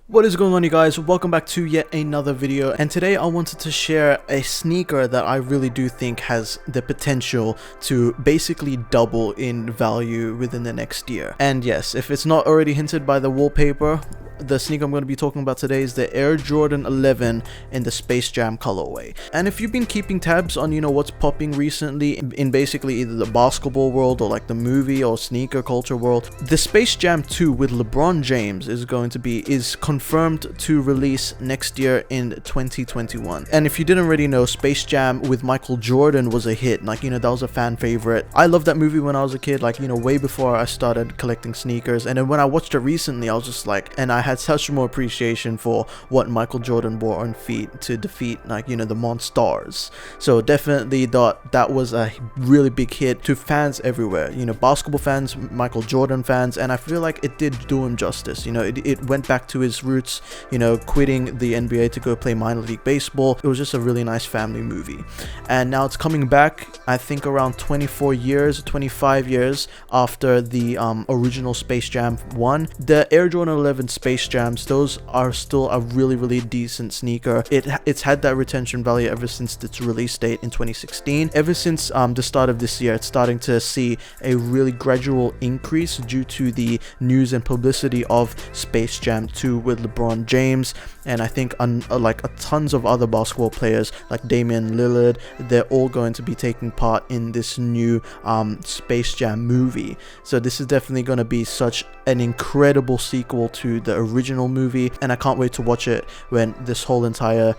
What is going on, you guys? Welcome back to yet another video, and today I wanted to share a sneaker that I really do think has the potential to basically double in value within the next year. And yes, if it's not already hinted by the wallpaper, the sneaker I'm going to be talking about today is the Air Jordan 11 in the Space Jam colorway. And if you've been keeping tabs on, what's popping recently in basically either the basketball world or like the movie or sneaker culture world, the Space Jam 2 with LeBron James is confirmed to release next year in 2021. And if you didn't already know, Space Jam with Michael Jordan was a hit. That was a fan favorite. I loved that movie when I was a kid, way before I started collecting sneakers. And then when I watched it recently, I was just like, and I had such more appreciation for what Michael Jordan wore on feet to defeat the monsters. So definitely thought that was a really big hit to fans everywhere, basketball fans, Michael Jordan fans, and I feel like it did do him justice. It went back to his roots, quitting the NBA to go play minor league baseball. It was just a really nice family movie, and now it's coming back, I think around 25 years after the original Space Jam 1. The Air Jordan 11 Space Jams, those are still a really decent sneaker. It's had that retention value ever since its release date in 2016. Ever since the start of this year, it's starting to see a really gradual increase due to the news and publicity of Space Jam 2 with LeBron James, and I think tons of other basketball players like Damian Lillard. They're all going to be taking part in this new Space Jam movie. So this is definitely going to be such an incredible sequel to the original movie, and I can't wait to watch it when this whole entire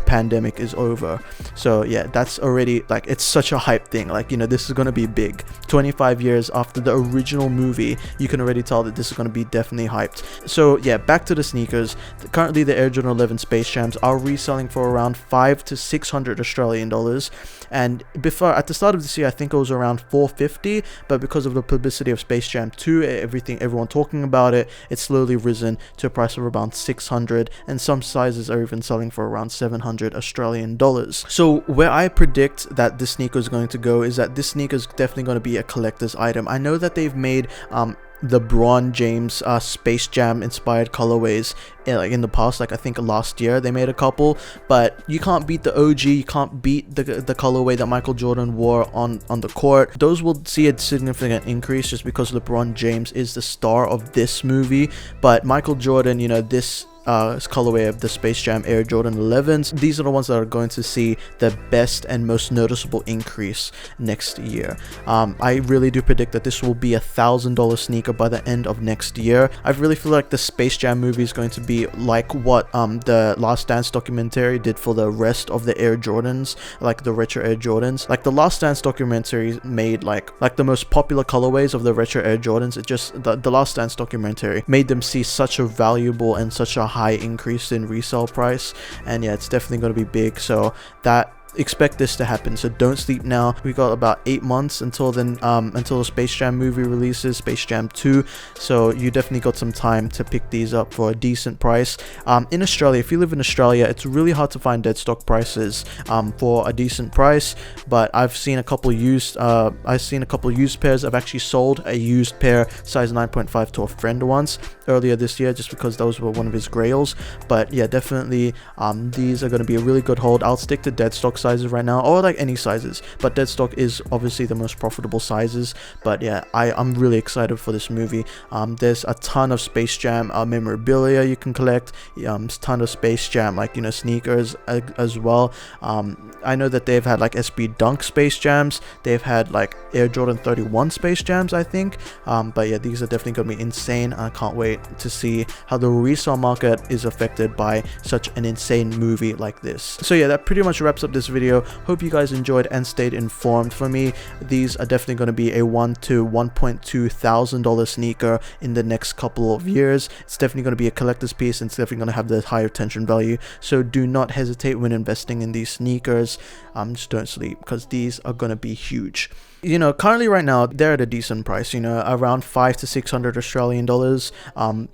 pandemic is over. So yeah, that's already it's such a hype thing. This is gonna be big. 25 years after the original movie, you can already tell that this is gonna be definitely hyped. So yeah, back to the sneakers. Currently the Air Jordan 11 Space Jams are reselling for around 500 to 600 Australian dollars, and before, at the start of this year, I think it was around 450, but because of the publicity of Space Jam 2, everyone talking about it, it's slowly risen to a price of around 600, and some sizes are even selling for around 700 Australian dollars. So where I predict that this sneaker is going to go is that this sneaker is definitely going to be a collector's item. I know that they've made LeBron James Space Jam inspired colorways in the past. I think last year they made a couple, but you can't beat the OG. You can't beat the colorway that Michael Jordan wore on the court. Those will see a significant increase just because LeBron James is the star of this movie, but Michael Jordan, this colorway of the Space Jam Air Jordan 11s, these are the ones that are going to see the best and most noticeable increase next year. I really do predict that this will be $1,000 sneaker by the end of next year. I really feel like the Space Jam movie is going to be like what the Last Dance documentary did for the rest of the Air Jordans, the retro Air Jordans. The Last Dance documentary made like the most popular colorways of the retro Air Jordans. It just the Last Dance documentary made them see such a valuable and such a high increase in resale price, and yeah, it's definitely going to be big. So expect this to happen, so don't sleep now. We got about 8 months until then, until the Space Jam movie releases, Space Jam 2, so you definitely got some time to pick these up for a decent price. In Australia, if you live in Australia, it's really hard to find dead stock prices for a decent price, but I've seen a couple used pairs. I've actually sold a used pair size 9.5 to a friend once earlier this year, just because those were one of his grails. But yeah, definitely these are going to be a really good hold. I'll stick to dead stock sizes right now, or any sizes, but dead stock is obviously the most profitable sizes. But yeah, I'm really excited for this movie. There's a ton of Space Jam memorabilia you can collect, ton of Space Jam sneakers as well. I know that they've had SB Dunk Space Jams, they've had Air Jordan 31 Space Jams, I think. But yeah, these are definitely gonna be insane. I can't wait to see how the resale market is affected by such an insane movie like this. So yeah, that pretty much wraps up this video. Hope you guys enjoyed and stayed informed. For me, these are definitely going to be a $1,000 to $1,200 sneaker in the next couple of years. It's definitely going to be a collector's piece, and it's definitely going to have the high retention value. So do not hesitate when investing in these sneakers. Just don't sleep, because these are going to be huge. Currently right now they're at a decent price, around 500 to 600 Australian dollars.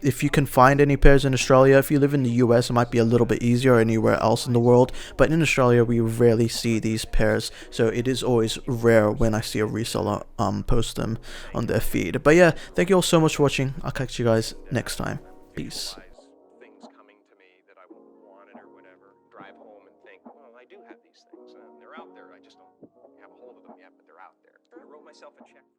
If you can find any pairs in Australia, if you live in the US, it might be a little bit easier, or anywhere else in the world, but in Australia we rarely see these pairs, so it is always rare when I see a reseller post them on their feed. But yeah, thank you all so much for watching. I'll catch you guys next time. Peace. it or whatever, drive home and think, well, I do have these things. They're out there. I just don't have a hold of them yet, but they're out there. I wrote myself a check for